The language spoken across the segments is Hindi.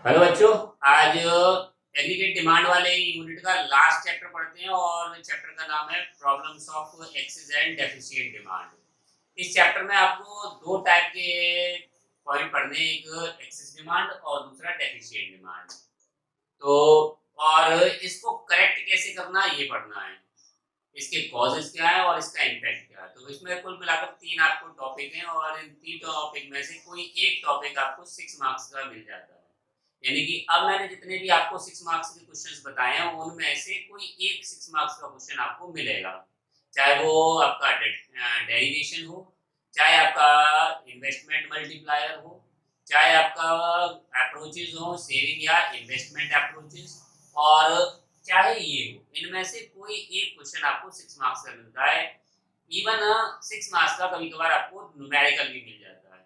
हेलो बच्चों। आज एग्रीगेट डिमांड वाले यूनिट का लास्ट चैप्टर पढ़ते हैं और चैप्टर का नाम है problems of excess and deficient demand. इस चैप्टर में आपको दो टाइप के पॉइंट पढ़ने हैं, एक एक्सेस डिमांड और दूसरा डेफिशिएंट डिमांड। तो और इसको करेक्ट कैसे करना ये पढ़ना है, इसके कॉजेस क्या है और इसका इम्पैक्ट क्या है। तो इसमें कुल मिलाकर तीन आपको टॉपिक हैं और इन तीन टॉपिक में से कोई एक टॉपिक आपको 6 मार्क्स का मिल जाता है। यानी कि अब मैंने जितने भी आपको 6 मार्क्स के क्वेश्चंस बताए हैं उनमें से कोई एक 6 मार्क्स का क्वेश्चन आपको मिलेगा, चाहे वो आपका डेरिवेशन हो, चाहे आपका इन्वेस्टमेंट मल्टीप्लायर हो, चाहे आपका अप्रोचेज हो सेविंग या इन्वेस्टमेंट अप्रोचेज, और चाहे ये हो, इनमें से कोई एक क्वेश्चन आपको 6 मार्क्स का मिलता है। इवन 6 मार्क्स का कभी कभार आपको न्यूमेरिकल भी मिल जाता है।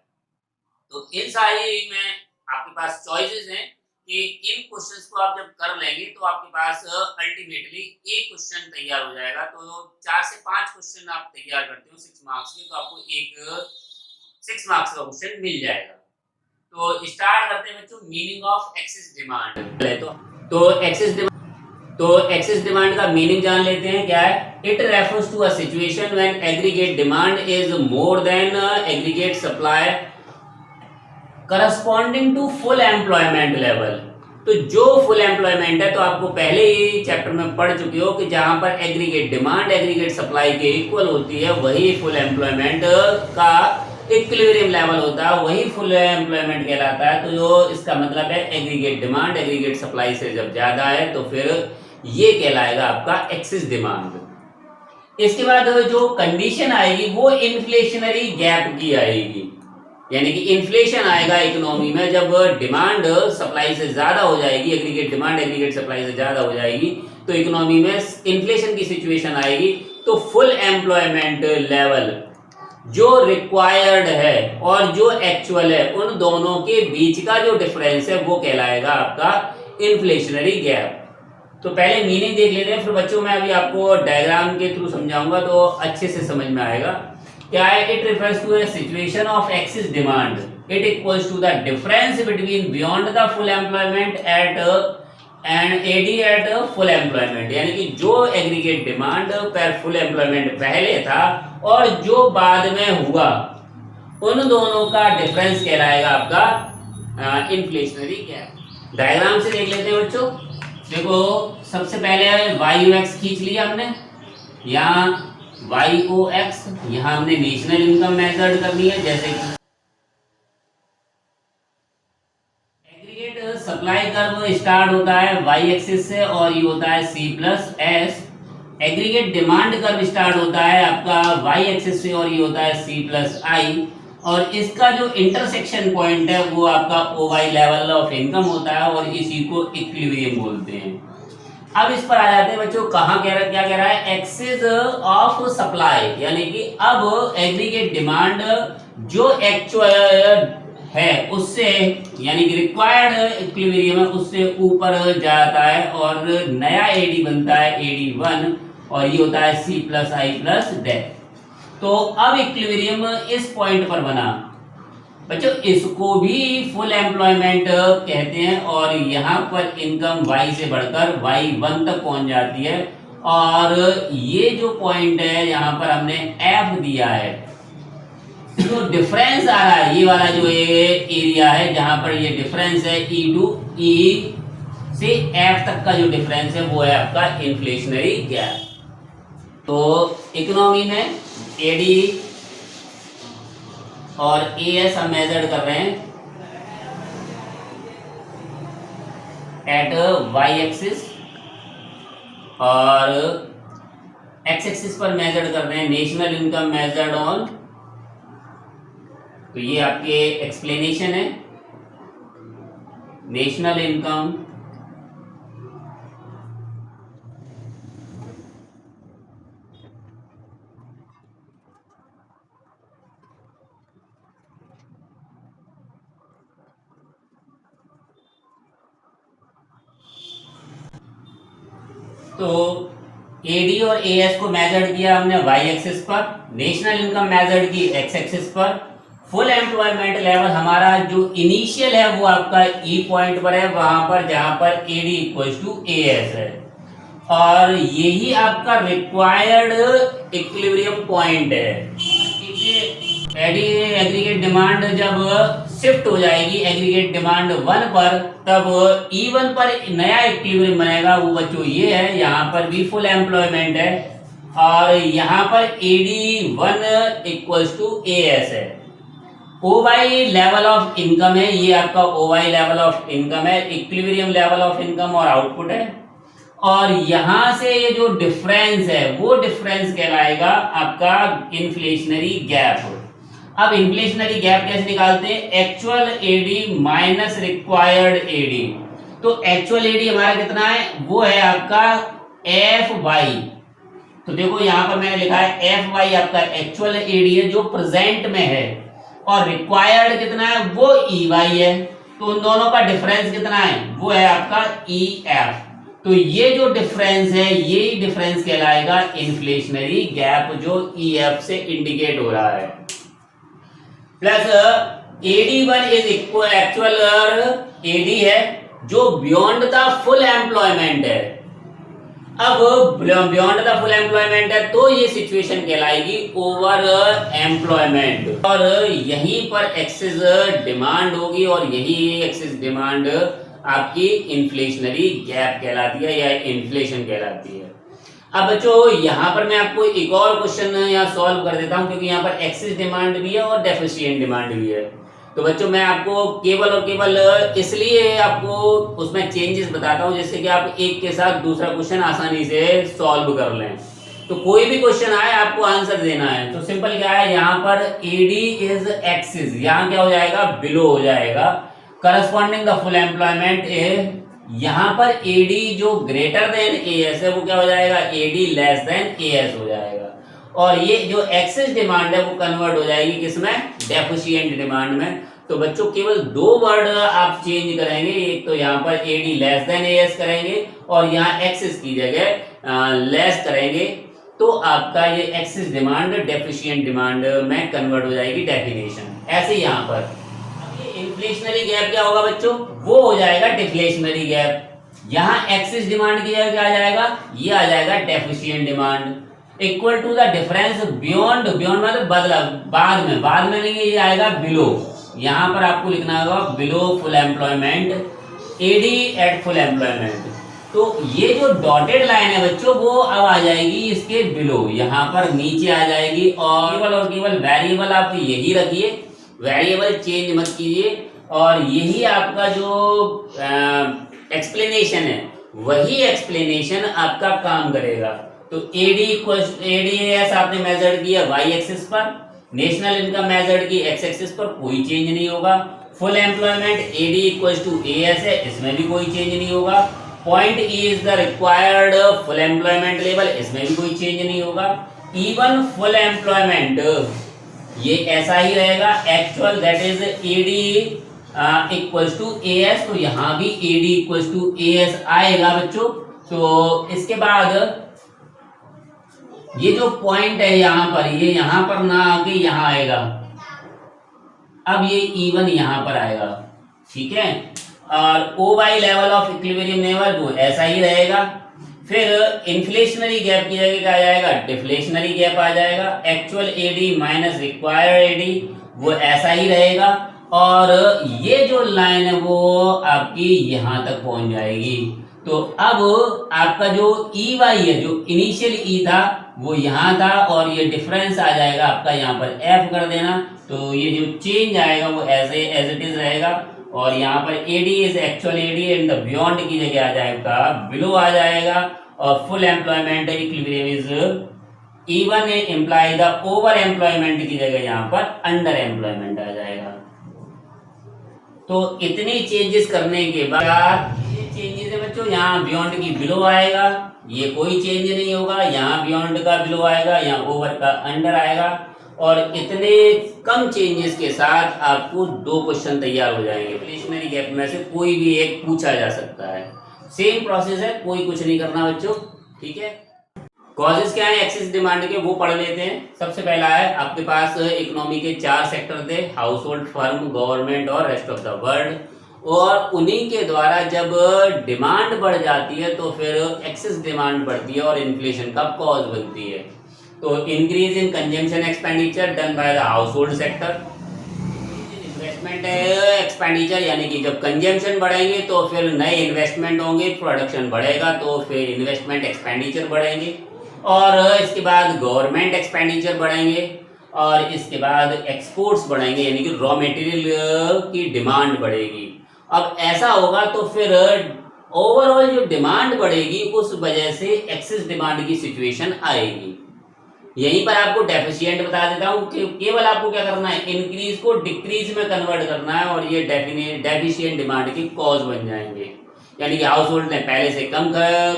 तो इन सारी में आपके पास चॉइसेस हैं कि इन क्वेश्चंस को आप जब कर लेंगे तो आपके पास अल्टीमेटली एक क्वेश्चन तैयार हो जाएगा। तो 4 से 5 क्वेश्चन आप तैयार करते हो 6 मार्क्स के, तो आपको एक 6 मार्क्स का क्वेश्चन मिल जाएगा। तो स्टार्ट करते हैं बच्चों, मीनिंग ऑफ एक्सेस डिमांड। पहले तो एक्सेस डिमांड का मीनिंग जान लेते हैं क्या है। It refers to a situation when aggregate demand is more than aggregate supply corresponding to full employment level. तो जो फुल एम्प्लॉयमेंट है, तो आपको पहले ही चैप्टर में पढ़ चुके हो कि जहां पर एग्रीगेट डिमांड एग्रीगेट सप्लाई के इक्वल होती है वही फुल एम्प्लॉयमेंट का इक्विलिब्रियम लेवल होता है, वही फुल एम्प्लॉयमेंट कहलाता है। तो जो इसका मतलब है एग्रीगेट डिमांड एग्रीगेट सप्लाई से जब ज्यादा है तो फिर ये कहलाएगा आपका एक्सेस डिमांड। इसके बाद जो कंडीशन आएगी वो इन्फ्लेशनरी गैप की आएगी, यानी कि इन्फ्लेशन आएगा इकोनॉमी में जब डिमांड सप्लाई से ज्यादा हो जाएगी, एग्रीगेट डिमांड एग्रीगेट सप्लाई से ज्यादा हो जाएगी तो इकोनॉमी में इन्फ्लेशन की सिचुएशन आएगी। तो फुल एम्प्लॉयमेंट लेवल जो रिक्वायर्ड है और जो एक्चुअल है उन दोनों के बीच का जो डिफरेंस है वो कहलाएगा आपका इन्फ्लेशनरी गैप। तो पहले मीनिंग देख लेते हैं, फिर बच्चों मैं अभी आपको डायग्राम के थ्रू समझाऊंगा तो अच्छे से समझ में आएगा। क्या है, it refers to a situation of excess demand, it equals to the difference between beyond the full employment at and AD at full employment. यानी कि जो एग्रीगेट डिमांड पर फुल एम्प्लॉयमेंट पहले था और जो बाद में हुआ उन दोनों का डिफरेंस कहलाएगा आपका इन्फ्लेशनरी गैप। डायग्राम से देख लेते हैं बच्चों। देखो सबसे पहले वाई यू एक्स खींच लिया हमने, यहाँ वाई ओ एक्स, यहाँ हमने नेशनल इनकम मेजर्ड करनी है। जैसे कि एग्रीगेट सप्लाई कर्व स्टार्ट होता है वाई एक्सिस से और ये होता है C plus S. Aggregate demand curve start होता है आपका वाई एक्सिस से और ये होता है सी प्लस आई। और इसका जो इंटरसेक्शन पॉइंट है वो आपका O Y level of income होता है और इसी को इक्विलिब्रियम बोलते हैं। अब इस पर आ जाते हैं बच्चों, कहाँ कह रहा, क्या कह रहा है, एक्सेस ऑफ सप्लाई, यानी कि अब एग्रीगेट डिमांड जो एक्चुअल है उससे, यानी कि रिक्वायर्ड इक्विलिब्रियम है उससे ऊपर जाता है और नया एडी बनता है एडी वन और ये होता है सी प्लस आई प्लस डेथ। तो अब इक्विलिब्रियम इस पॉइंट पर बना बच्चों, इसको भी फुल एम्प्लॉयमेंट कहते हैं और यहाँ पर इनकम वाई से बढ़कर वाई वन तक पहुंच जाती है। और ये जो पॉइंट है यहाँ पर हमने एफ दिया है, तो डिफरेंस आ रहा है ये वाला जो ये एरिया है जहां पर ये डिफरेंस है ई टू ई से एफ तक का जो डिफरेंस है वो है आपका इन्फ्लेशनरी गैप। तो इकोनॉमी में एडी और एएस हम मेजर कर रहे हैं एट वाई एक्सिस और एक्स एक्सिस पर मेजर कर रहे हैं नेशनल इनकम मेजर्ड ऑन। तो ये आपके एक्सप्लेनेशन है, नेशनल इनकम तो एडी और एएस को मेजर्ड किया हमने वाई एक्सिस पर, नेशनल इनकम मेजर्ड की एक्स एक्सिस पर फुल एम्प्लॉयमेंट लेवल हमारा जो इनिशियल है वो आपका ई पॉइंट पर है, वहां पर जहां पर एडी इक्वल्स टू एएस है, और यही आपका रिक्वायर्ड इक्विलिब्रियम पॉइंट है। एडी एग्रीगेट डिमांड जब शिफ्ट हो जाएगी एग्रीगेट डिमांड 1 पर, तब E1 पर नया इक्विलिब्रियम बनेगा, वो बच्चों ये है, यहाँ पर भी फुल एम्प्लॉयमेंट है और यहाँ पर AD1 इक्वल्स टू AS है। OY लेवल ऑफ इनकम है, ये आपका OY लेवल ऑफ इनकम है, इक्विलिब्रियम लेवल ऑफ इनकम और आउटपुट है, और यहां से ये जो डिफरेंस है वो डिफरेंस कहलाएगा आपका इन्फ्लेशनरी गैप। अब इन्फ्लेशनरी गैप कैसे निकालते हैं? Actual AD minus required AD. तो एक्चुअल एडी हमारा कितना है? वो है आपका एफ वाई। तो देखो यहां पर मैंने लिखा है एफ वाई आपका एक्चुअल एडी है जो प्रेजेंट में है, और रिक्वायर्ड कितना है? वो ई वाई है। तो उन दोनों का डिफरेंस कितना है? वो है आपका ई एफ। तो ये जो डिफरेंस है यही डिफरेंस कहलाएगा इन्फ्लेशनरी गैप जो ई एफ से इंडिकेट हो रहा है। Plus AD1 is equal actual AD है जो बियॉन्ड द फुल एम्प्लॉयमेंट है। अब बियॉन्ड द फुल एम्प्लॉयमेंट है तो ये सिचुएशन कहलाएगी ओवर एम्प्लॉयमेंट, और यहीं पर एक्सेस डिमांड होगी, और यही एक्सेस डिमांड आपकी इन्फ्लेशनरी गैप कहलाती है या इन्फ्लेशन कहलाती है। अब बच्चों यहाँ पर मैं आपको एक और क्वेश्चन यहाँ सॉल्व कर देता हूँ, क्योंकि यहाँ पर एक्सेस डिमांड भी है और डेफिशिएंट डिमांड भी है। तो बच्चों मैं आपको केवल और केवल इसलिए आपको उसमें चेंजेस बताता हूँ जिससे कि आप एक के साथ दूसरा क्वेश्चन आसानी से सॉल्व कर लें। तो कोई भी क्वेश्चन आए आपको आंसर देना है। तो सिंपल क्या है, यहाँ पर AD इज एक्सेस, यहाँ क्या हो जाएगा? बिलो हो जाएगा। करस्पॉन्डिंग द फुल एम्प्लॉयमेंट ए, यहां पर AD जो ग्रेटर देन AS है वो क्या हो जाएगा? AD लेस देन AS हो जाएगा। और ये जो एक्सेस डिमांड है वो कन्वर्ट हो जाएगी किसमें? डेफिशिएंट डिमांड में। तो बच्चों केवल दो वर्ड आप चेंज करेंगे, एक तो यहाँ पर AD लेस देन AS करेंगे और यहाँ एक्सेस की जगह लेस करेंगे, तो आपका ये एक्सेस डिमांड डेफिशिएंट डिमांड में कन्वर्ट हो जाएगी डेफिनेशन। ऐसे यहाँ पर इन्फ्लेशनरी गैप क्या होगा बच्चों? वो हो जाएगा डिफ्लेशनरी गैप। यहाँ एक्सेस डिमांड की जगह क्या आ जाएगा? ये आ जाएगा deficient demand equal to the difference beyond, beyond मतलब बदला, बाद में नहीं, ये आएगा बिलो। यहाँ पर आपको लिखना होगा below full employment, AD eight full employment. तो ये जो डॉटेड लाइन है बच्चों वो अब आ जाएगी इसके बिलो, यहाँ पर नीचे आ जाएगी, और केवल वेरिएबल आप यही रखिए, वेरिएबल चेंज मत कीजिए, और यही आपका जो एक्सप्लेनेशन है वही एक्सप्लेनेशन आपका काम करेगा। तो ADAS आपने मेजर्ड किया वाई एक्सिस पर, नेशनल इनकम मेजर्ड की एक्स एक्सिस पर, कोई चेंज नहीं होगा। Full employment AD equals to AS है, इसमें भी कोई चेंज नहीं होगा। Point E is the required full employment level, इसमें भी कोई चेंज नहीं होगा। इवन फुल एम्प्लॉयमेंट ये ऐसा ही रहेगा, actual that is AD equals to AS, तो यहाँ भी AD इक्वल्स टू AS आएगा बच्चों। तो इसके बाद ये जो पॉइंट है यहाँ पर, ये यहाँ पर ना आके यहाँ आएगा, अब ये इवन यहाँ पर आएगा, ठीक है। और OY level of equilibrium level वो ऐसा ही रहेगा। फिर इन्फ्लेशनरी गैप की जगह क्या आ जाएगा? डिफ्लेशनरी गैप आ जाएगा। Actual AD minus required AD वो ऐसा ही रहेगा, और ये जो लाइन है वो आपकी यहाँ तक पहुंच जाएगी। तो अब आपका जो EY है, जो इनिशियल E था वो यहाँ था, और ये डिफरेंस आ जाएगा आपका यहाँ पर F कर देना, तो ये जो चेंज आएगा वो एज इट इज रहेगा। और यहाँ पर AD is actual AD and the beyond की जगह आ जाएगा बिलो आ जाएगा, और full employment equilibrium is even imply the over employment की जगह यहाँ पर अंडर एम्प्लॉयमेंट आ जाएगा। तो इतनी चेंजेस करने के बाद ये चेंजेस है बच्चों, यहाँ बियॉन्ड की बिलो आएगा, ये कोई चेंज नहीं होगा, यहाँ बियॉन्ड का बिलो आएगा, यहाँ ओवर का अंडर आएगा, और इतने कम चेंजेस के साथ आपको दो क्वेश्चन तैयार हो जाएंगे। इन्फ्लेशनरी गैप में से कोई भी एक पूछा जा सकता है, सेम प्रोसेस है, कोई कुछ नहीं करना बच्चों, ठीक है। कॉजेज क्या है एक्सेस डिमांड के, वो पढ़ लेते हैं। सबसे पहला है आपके पास इकोनॉमी के 4 सेक्टर थे, हाउस होल्ड, फर्म, गवर्नमेंट और रेस्ट ऑफ द वर्ल्ड। और उन्हीं के द्वारा जब डिमांड बढ़ जाती है तो फिर एक्सेस डिमांड बढ़ती है और इन्फ्लेशन का कॉज बनती है। तो increase in consumption expenditure done by the house hold sector. Investment expenditure यानी कि जब कंजम्पशन बढ़ेंगे तो फिर नए इन्वेस्टमेंट होंगे, प्रोडक्शन बढ़ेगा तो फिर इन्वेस्टमेंट एक्सपेंडिचर बढ़ेंगे। और इसके बाद गवर्नमेंट एक्सपेंडिचर बढ़ेंगे और इसके बाद एक्सपोर्ट्स बढ़ेंगे यानी कि रॉ मटेरियल की डिमांड बढ़ेगी। अब ऐसा होगा तो फिर ओवरऑल जो डिमांड बढ़ेगी उस वजह से एक्सेस डिमांड की सिचुएशन आएगी। यहीं पर आपको डेफिशिएंट बता देता हूँ कि केवल आपको क्या करना है, इंक्रीज को डिक्रीज में कन्वर्ट करना है और ये डेफिशिएंट डिमांड की कॉज बन जाएंगे। यानी कि हाउस होल्ड ने पहले से कम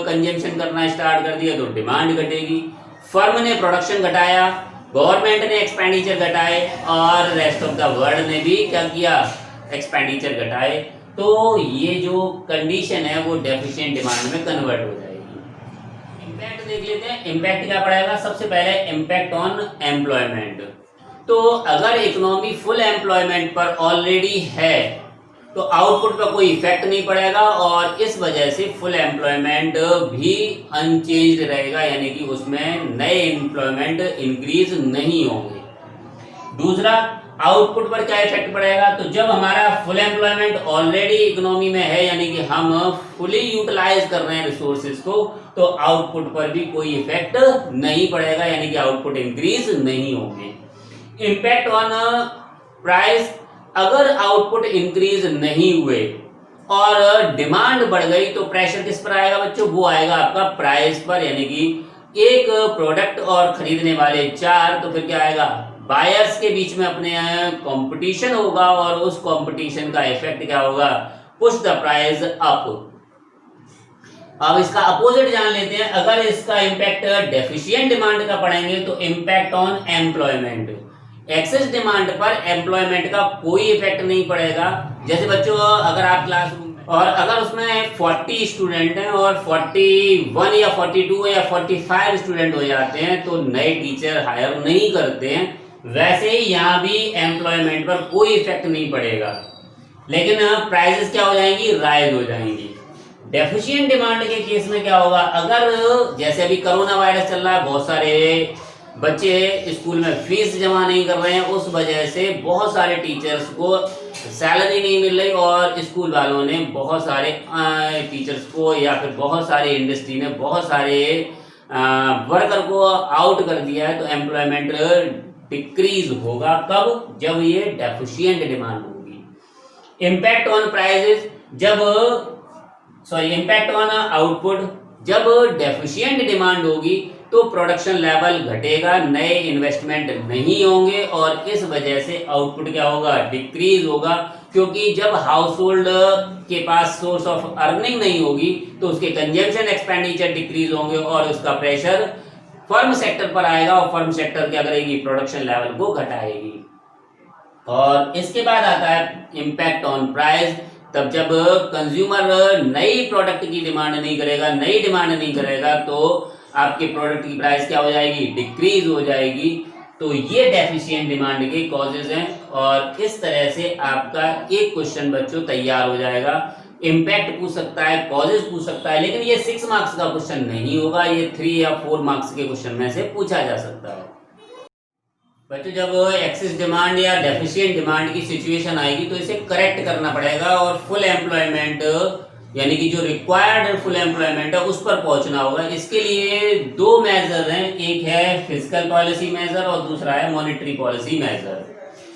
कंजम्पशन करना स्टार्ट कर दिया तो डिमांड घटेगी, फर्म ने प्रोडक्शन घटाया, गवर्नमेंट ने एक्सपेंडिचर घटाए और रेस्ट ऑफ द वर्ल्ड ने भी क्या किया, एक्सपेंडिचर घटाए। तो ये जो कंडीशन है वो डेफिशिएंट डिमांड में कन्वर्ट हो जाएगी। इम्पैक्ट देख लेते हैं, इम्पैक्ट क्या पड़ेगा। सबसे पहले इम्पैक्ट ऑन एम्प्लॉयमेंट। तो अगर इकोनॉमी फुल एम्प्लॉयमेंट पर ऑलरेडी है तो आउटपुट पर कोई इफेक्ट नहीं पड़ेगा और इस वजह से फुल एम्प्लॉयमेंट भी अनचेंज्ड रहेगा, यानी कि उसमें नए एम्प्लॉयमेंट इंक्रीज नहीं होंगे। दूसरा, आउटपुट पर क्या इफेक्ट पड़ेगा, तो जब हमारा फुल एम्प्लॉयमेंट ऑलरेडी इकोनॉमी में है यानी कि हम फुली यूटिलाइज कर रहे हैं रिसोर्सेज को, तो आउटपुट पर भी कोई इफेक्ट नहीं पड़ेगा, यानी कि आउटपुट इंक्रीज नहीं होंगे। इम्पैक्ट ऑन प्राइस, अगर आउटपुट इंक्रीज नहीं हुए और डिमांड बढ़ गई तो प्रेशर किस पर आएगा बच्चों, वो आएगा आपका प्राइस पर, यानी कि एक प्रोडक्ट और खरीदने वाले 4, तो फिर क्या आएगा, बायर्स के बीच में अपने कंपटीशन होगा और उस कंपटीशन का इफेक्ट क्या होगा, पुश द प्राइस अप। अब इसका अपोजिट जान लेते हैं, अगर इसका इम्पैक्ट डेफिशिएंट डिमांड का पढ़ेंगे तो impact on employment, excess demand पर एम्प्लॉयमेंट का कोई इफेक्ट नहीं पड़ेगा। जैसे बच्चों अगर आप क्लासरूम में और अगर उसमें 40 स्टूडेंट हैं और 41 या 42 या 45 स्टूडेंट हो जाते हैं तो नए टीचर हायर नहीं करते हैं, वैसे ही यहाँ भी एम्प्लॉयमेंट पर कोई इफेक्ट नहीं पड़ेगा, लेकिन प्राइसेस क्या हो जाएंगी, राइज हो जाएंगी। डेफिशिएंट डिमांड के केस में क्या होगा, अगर जैसे अभी कोरोना वायरस चल रहा है, बहुत सारे बच्चे स्कूल में फीस जमा नहीं कर रहे हैं, उस वजह से बहुत सारे टीचर्स को सैलरी नहीं मिल रही और स्कूल वालों ने बहुत सारे टीचर्स को या फिर बहुत सारे इंडस्ट्री ने बहुत सारे वर्कर को आउट कर दिया है, तो एम्प्लॉयमेंट डिक्रीज होगा। कब, जब ये डेफिशिएंट डिमांड होगी। Impact on prices, impact on output, जब डेफिशिएंट डिमांड होगी तो प्रोडक्शन लेवल घटेगा, नए इन्वेस्टमेंट नहीं होंगे और इस वजह से आउटपुट क्या होगा, डिक्रीज होगा, क्योंकि जब हाउस होल्ड के पास सोर्स ऑफ अर्निंग नहीं होगी तो उसके कंजम्पशन एक्सपेंडिचर डिक्रीज होंगे और उसका प्रेशर फर्म सेक्टर पर आएगा और फर्म सेक्टर क्या करेगी, प्रोडक्शन लेवल को घटाएगी। और इसके बाद आता है इम्पैक्ट ऑन प्राइस, तब जब कंज्यूमर नई प्रोडक्ट की डिमांड नहीं करेगा, नई डिमांड नहीं करेगा तो आपके प्रोडक्ट की प्राइस क्या हो जाएगी, डिक्रीज हो जाएगी। तो ये डेफिशिएंट डिमांड के कॉजेज हैं और इस तरह से आपका एक क्वेश्चन बच्चों तैयार हो जाएगा। इम्पैक्ट पूछ सकता है, कॉजेज पूछ सकता है, लेकिन ये 6 मार्क्स का क्वेश्चन नहीं होगा, ये 3 या 4 मार्क्स के क्वेश्चन में से पूछा जा सकता है। बच्चों जब एक्सेस डिमांड या डेफिशिएंट डिमांड की सिचुएशन आएगी तो इसे करेक्ट करना पड़ेगा और फुल एम्प्लॉयमेंट यानी कि जो रिक्वायर्ड फुल एम्प्लॉयमेंट है उस पर पहुंचना होगा। इसके लिए 2 मेजर हैं, एक है फिजिकल पॉलिसी मेजर और दूसरा है monetary policy measure.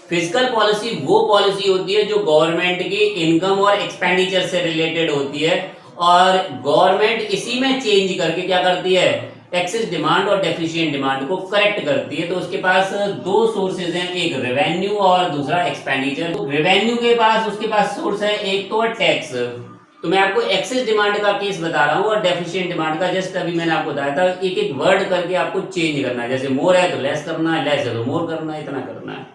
Physical policy वो पॉलिसी होती है जो गवर्नमेंट की इनकम और एक्सपेंडिचर से रिलेटेड होती है और गवर्नमेंट इसी में चेंज करके क्या करती है, एक्सेस डिमांड और डेफिशिएंट डिमांड को करेक्ट करती है। तो उसके पास 2 सोर्सेज हैं, एक रेवेन्यू और दूसरा एक्सपेंडिचर। तो रेवेन्यू के पास उसके पास सोर्स है, एक तो टैक्स। तो मैं आपको एक्सेस डिमांड का केस बता रहा हूँ और डेफिशिएंट डिमांड का जस्ट अभी मैंने आपको बताया था, एक एक वर्ड करके आपको चेंज करना है। जैसे मोर है तो लेस करना है, लेस है तो मोर करना है, इतना करना है।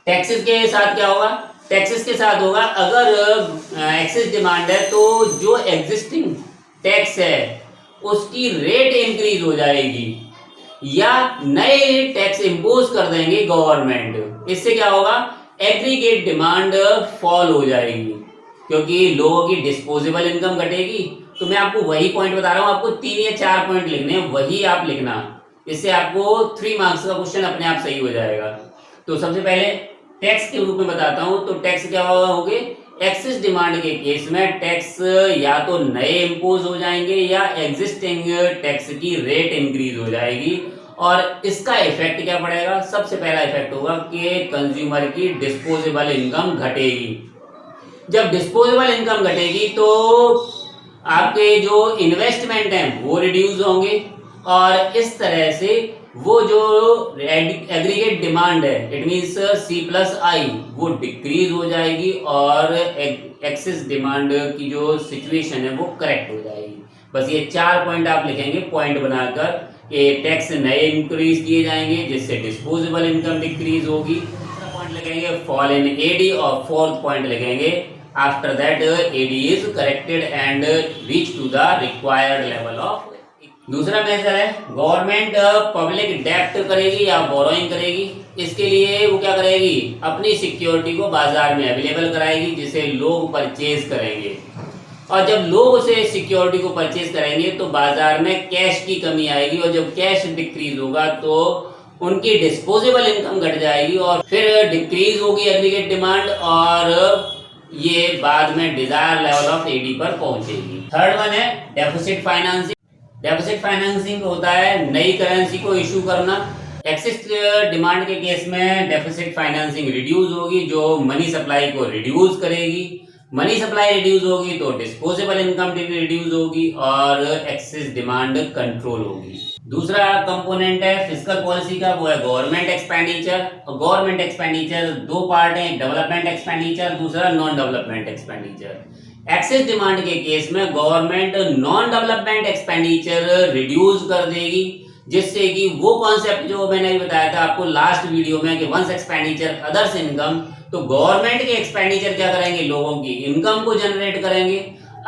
टैक्सेस के साथ क्या होगा, टैक्सेस के साथ होगा अगर एक्सेस डिमांड है तो जो एग्जिस्टिंग टैक्स है उसकी रेट इंक्रीज हो जाएगी या नए टैक्स इंपोज कर देंगे गवर्नमेंट, इससे क्या होगा, एग्रीगेट डिमांड फॉल हो जाएगी क्योंकि लोगों की डिस्पोजेबल इनकम घटेगी। तो मैं आपको वही पॉइंट बता रहा हूं, आपको 3 या 4 पॉइंट लिखने हैं, वही आप लिखना, इससे आपको 3 मार्क्स का क्वेश्चन अपने आप सही हो जाएगा। तो सबसे पहले टैक्स के रूप में बताता हूं, तो टैक्स क्या होंगे, एक्सेस डिमांड के केस में टैक्स या तो नए इंपोज हो जाएंगे या एग्जिस्टिंग टैक्स की रेट इंक्रीज हो जाएगी। और इसका इफेक्ट क्या पड़ेगा, सबसे पहला इफेक्ट होगा कि कंज्यूमर की डिस्पोजेबल इनकम घटेगी। जब डिस्पोजेबल इनकम घटेगी तो आपके जो इन्वेस्टमेंट हैं वो रिड्यूस होंगे और इस तरह से वो जो एग्रीगेट डिमांड है, इट मींस C+I, वो डिक्रीज हो जाएगी और एक्सेस डिमांड की जो सिचुएशन है वो करेक्ट हो जाएगी। बस ये 4 पॉइंट आप लिखेंगे पॉइंट बनाकर कि टैक्स नए इंक्रीज किए जाएंगे जिससे डिस्पोजेबल इनकम डिक्रीज होगी। दूसरा पॉइंट लिखेंगे फॉल इन एडी और फोर्थ पॉइंट लिखेंगे after that AD is corrected and reach to the required level of. दूसरा मेजर है गवर्नमेंट पब्लिक डेप्ट करेगी या बोरोइंग करेगी, इसके लिए वो क्या करेगी, अपनी सिक्योरिटी को बाजार में अवेलेबल कराएगी जिसे लोग परचेज करेंगे और जब लोग उसे सिक्योरिटी को परचेज करेंगे तो बाजार में कैश की कमी आएगी और जब कैश डिक्रीज होगा तो उनकी डिस्पोजेबल इनकम घट जाएगी और फिर डिक्रीज होगी एग्रीगेट डिमांड और ये बाद में डिजायर लेवल ऑफ एडी पर पहुंचेगी। थर्ड वन है डेफिसिट फाइनेंसिंग। डेफिसिट फाइनेंसिंग होता है नई करेंसी को इशू करना। एक्सेस डिमांड के केस में डेफिसिट फाइनेंसिंग रिड्यूस होगी जो मनी सप्लाई को रिड्यूस करेगी। मनी सप्लाई रिड्यूस होगी तो डिस्पोजेबल इनकम रिड्यूस होगी और एक्सेस डिमांड कंट्रोल होगी। दूसरा कंपोनेंट है फिस्कल पॉलिसी का, वो है गवर्नमेंट एक्सपेंडिचर। और गवर्नमेंट एक्सपेंडिचर दो पार्ट है, डेवलपमेंट एक्सपेंडिचर, दूसरा non development expenditure. Excess demand के केस में government non development expenditure reduce कर देगी जिससे कि वो कॉन्सेप्ट जो मैंने अभी बताया था आपको लास्ट वीडियो में कि वंस एक्सपेंडिचर अदर्स इनकम, तो गवर्नमेंट के एक्सपेंडिचर क्या करेंगे, लोगों की इनकम को जनरेट करेंगे।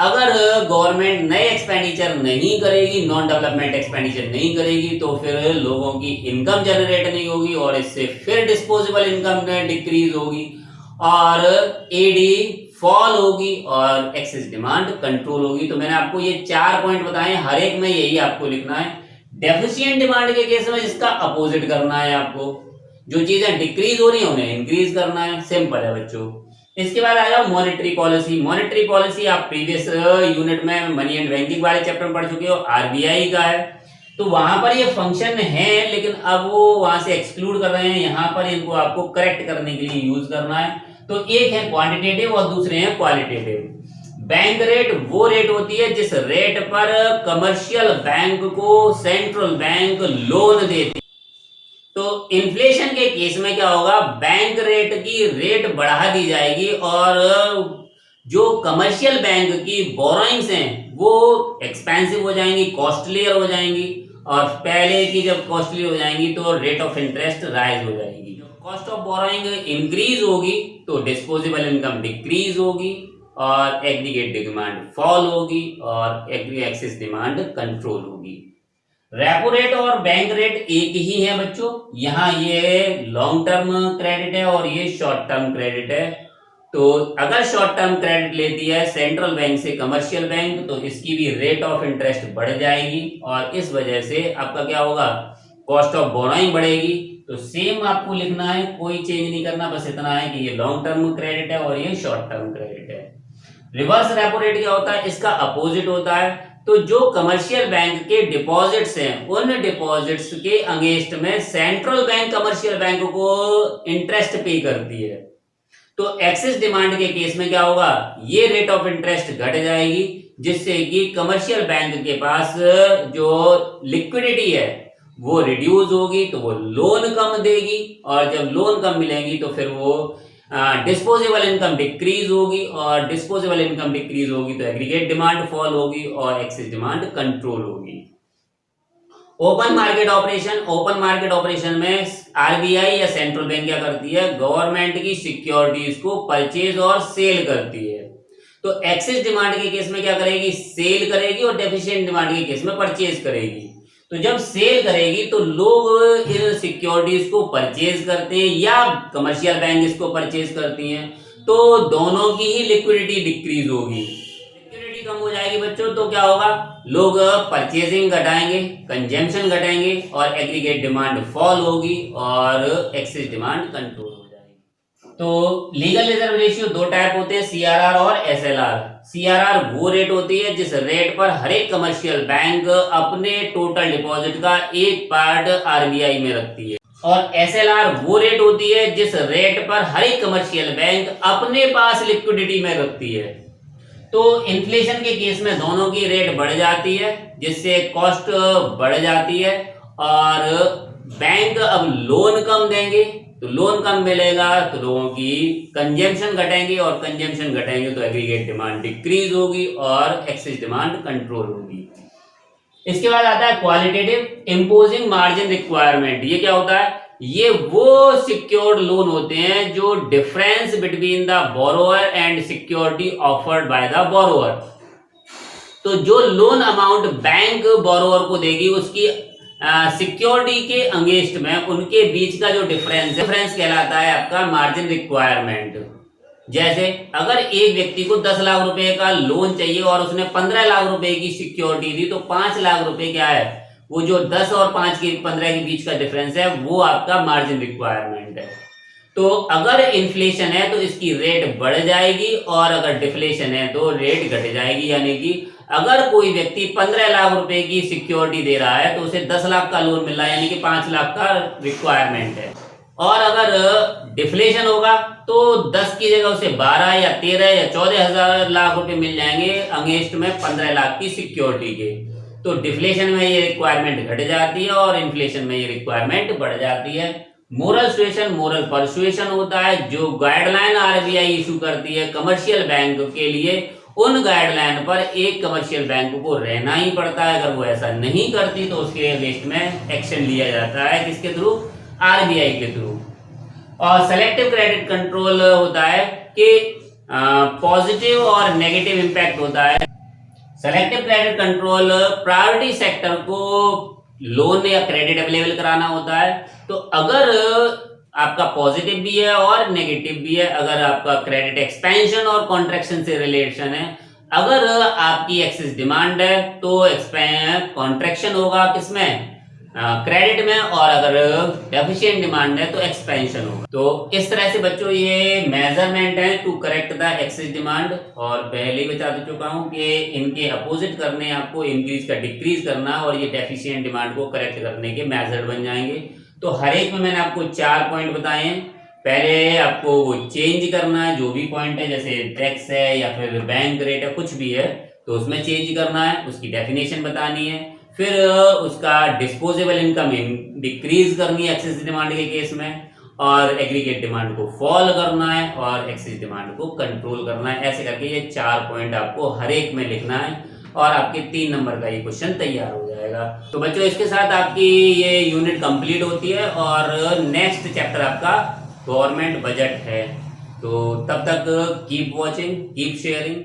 अगर गवर्नमेंट नए एक्सपेंडिचर नहीं करेगी, नॉन डेवलपमेंट एक्सपेंडिचर नहीं करेगी तो फिर लोगों की इनकम जनरेट नहीं होगी और इससे फिर डिस्पोजेबल इनकम डिक्रीज होगी और एडी फॉल होगी और एक्सेस डिमांड कंट्रोल होगी। तो मैंने आपको ये 4 पॉइंट बताए, हर एक में यही आपको लिखना है। डेफिशिएंट डिमांड के केस में इसका अपोजिट करना है, आपको जो चीजें डिक्रीज हो रही है उन्हें इंक्रीज करना है। सिंपल है बच्चों। इसके बाद आएगा मॉनेटरी पॉलिसी। मॉनेटरी पॉलिसी आप प्रीवियस यूनिट में मनी एंड बैंकिंग वाले चैप्टर में पढ़ चुके हो, आरबीआई का है। तो वहां पर ये फंक्शन है लेकिन अब वो वहां से एक्सक्लूड कर रहे हैं, यहाँ पर इनको आपको करेक्ट करने के लिए यूज करना है। तो एक है क्वांटिटेटिव और दूसरे हैं क्वालिटेटिव। बैंक रेट वो रेट होती है जिस रेट पर कमर्शियल बैंक को सेंट्रल बैंक लोन देती है। तो इन्फ्लेशन के केस में क्या होगा, बैंक रेट की रेट बढ़ा दी जाएगी और जो कमर्शियल बैंक की बोरोइंग्स हैं वो एक्सपेंसिव हो जाएंगी, कॉस्टलियर हो जाएंगी और पहले की जब कॉस्टली हो जाएंगी तो रेट ऑफ इंटरेस्ट राइज हो जाएगी। कॉस्ट ऑफ बोरोइंग इंक्रीज होगी तो डिस्पोजेबल इनकम डिक्रीज होगी और एग्रीगेट डिमांड फॉल होगी और एक्सेस डिमांड कंट्रोल होगी। रेपो रेट और बैंक रेट एक ही है बच्चों, यहाँ ये लॉन्ग टर्म क्रेडिट है और ये शॉर्ट टर्म क्रेडिट है। तो अगर शॉर्ट टर्म क्रेडिट लेती है सेंट्रल बैंक से कमर्शियल बैंक तो इसकी भी रेट ऑफ इंटरेस्ट बढ़ जाएगी और इस वजह से आपका क्या होगा, कॉस्ट ऑफ बोरोइंग बढ़ेगी। तो सेम आपको लिखना है, कोई चेंज नहीं करना, बस इतना है कि ये लॉन्ग टर्म क्रेडिट है और ये शॉर्ट टर्म क्रेडिट है। रिवर्स रेपो रेट क्या होता है, इसका अपोजिट होता है। तो जो कमर्शियल बैंक के डिपॉजिट्स हैं उन डिपॉजिट्स के अगेंस्ट में सेंट्रल बैंक कमर्शियल बैंक को इंटरेस्ट पे करती है। तो एक्सेस डिमांड के केस में क्या होगा, ये रेट ऑफ इंटरेस्ट घट जाएगी जिससे कि कमर्शियल बैंक के पास जो लिक्विडिटी है वो रिड्यूस होगी तो वो लोन कम देगी और जब लोन कम मिलेंगी तो फिर वो डिस्पोजेबल इनकम डिक्रीज होगी और डिस्पोजेबल इनकम डिक्रीज होगी तो एग्रीगेट डिमांड फॉल होगी और एक्सेस डिमांड कंट्रोल होगी। Open market operation. Open market operation में आरबीआई या सेंट्रल बैंक क्या करती है, गवर्नमेंट की सिक्योरिटीज को परचेज और सेल करती है। तो एक्सेस डिमांड के केस में क्या करेगी, सेल करेगी, और डेफिशिएंट डिमांड के केस में परचेज करेगी। तो जब सेल करेगी तो लोग इन सिक्योरिटीज को परचेज करते हैं या कमर्शियल बैंक इसको परचेज करती हैं, तो दोनों की ही लिक्विडिटी डिक्रीज होगी। लिक्विडिटी कम हो जाएगी बच्चों, तो क्या होगा, लोग परचेजिंग घटाएंगे, कंजम्पशन घटाएंगे, और एग्रीगेट डिमांड फॉल होगी और एक्सेस डिमांड कंट्रोल हो जाएगी। तो लीगल रिजर्व रेशियो दो टाइप होते हैं, सीआरआर और एसएलआर। सीआरआर वो रेट होती है जिस रेट पर हर एक कमर्शियल बैंक अपने टोटल डिपॉजिट का एक पार्ट आरबीआई में रखती है, और एसएलआर वो रेट होती है जिस रेट पर हर एक कमर्शियल बैंक अपने पास लिक्विडिटी में रखती है। तो इन्फ्लेशन के केस में दोनों की रेट बढ़ जाती है, जिससे कॉस्ट बढ़ जाती है, और बैंक अब लोन कम देंगे तो लोन कम मिलेगा, तो लोगों की कंजम्पशन घटेंगे, और कंजम्पशन घटेंगे तो एग्रीगेट डिमांड डिक्रीज होगी और एक्सेस डिमांड कंट्रोल होगी। इसके बाद आता है क्वालिटेटिव इम्पोजिंग मार्जिन रिक्वायरमेंट। ये क्या होता है, ये वो सिक्योर्ड लोन होते हैं जो difference between the borrower and security offered by the borrower. तो जो लोन अमाउंट बैंक बोरोअर को देगी उसकी सिक्योरिटी के अगेंस्ट में उनके बीच का जो डिफरेंस कहलाता है आपका मार्जिन रिक्वायरमेंट। जैसे अगर एक व्यक्ति को 10 लाख रुपए का लोन चाहिए और उसने 15 लाख रुपए की सिक्योरिटी दी, तो 5 लाख रुपए क्या है, वो जो 10 और 15 के बीच का डिफरेंस है वो आपका मार्जिन रिक्वायरमेंट है। तो अगर इन्फ्लेशन है तो इसकी रेट बढ़ जाएगी, और अगर डिफ्लेशन है तो रेट घट जाएगी। यानी कि अगर कोई व्यक्ति 15 लाख रुपए की सिक्योरिटी दे रहा है तो उसे 10 लाख का लोन मिल रहा है, यानी कि 5 लाख का रिक्वायरमेंट है। और अगर डिफ्लेशन होगा तो 10 की जगह उसे 12 या 13 या 14 लाख रुपए मिल जाएंगे अगेंस्ट में 15 लाख की सिक्योरिटी के। तो डिफ्लेशन में ये रिक्वायरमेंट घट जाती है और इन्फ्लेशन में ये रिक्वायरमेंट बढ़ जाती है। मोरल सुएशन, मोरल परसुएशन होता है, जो गाइडलाइन आरबीआई इशू करती है कमर्शियल बैंक के लिए, उन गाइडलाइन पर एक कमर्शियल बैंक को रहना ही पड़ता है। अगर वो ऐसा नहीं करती तो उसके अगेंस्ट में एक्शन लिया जाता है, किसके थ्रू, आरबीआई के थ्रू। और सेलेक्टिव क्रेडिट कंट्रोल होता है कि पॉजिटिव और नेगेटिव इंपैक्ट होता है। Selective credit control priority sector को लोन या क्रेडिट अवेलेबल कराना होता है। तो अगर आपका पॉजिटिव भी है और नेगेटिव भी है, अगर आपका क्रेडिट एक्सपेंशन और कॉन्ट्रैक्शन से रिलेशन है, अगर आपकी एक्सेस डिमांड है तो कॉन्ट्रैक्शन होगा किसमें, क्रेडिट में, और अगर डेफिशिएंट डिमांड है तो एक्सपेंशन होगा। तो इस तरह से बच्चों ये मेजरमेंट है to correct the excess demand, और पहले ही बता चुका हूं कि इनके अपोजिट करने आपको इंक्रीज का डिक्रीज करना, और ये डेफिशिएंट डिमांड को करेक्ट करने के मेजर बन जाएंगे। तो हर एक में मैंने आपको 4 पॉइंट बताए हैं। पहले आपको वो चेंज करना है, जो भी पॉइंट है, जैसे टैक्स है या फिर बैंक रेट है, कुछ भी है तो उसमें चेंज करना है, उसकी डेफिनेशन बतानी है। फिर उसका डिस्पोजेबल इनकम डिक्रीज करनी है एक्सेस डिमांड के केस में, और एग्रीगेट डिमांड को फॉल करना है, और एक्सेस डिमांड को कंट्रोल करना है। ऐसे करके ये 4 पॉइंट आपको हर एक में लिखना है, और आपके 3 नंबर का ये क्वेश्चन तैयार हो जाएगा। तो बच्चों इसके साथ आपकी ये यूनिट कंप्लीट होती है, और नेक्स्ट चैप्टर आपका गवर्नमेंट बजट है। तो तब तक कीप वॉचिंग, कीप शेयरिंग।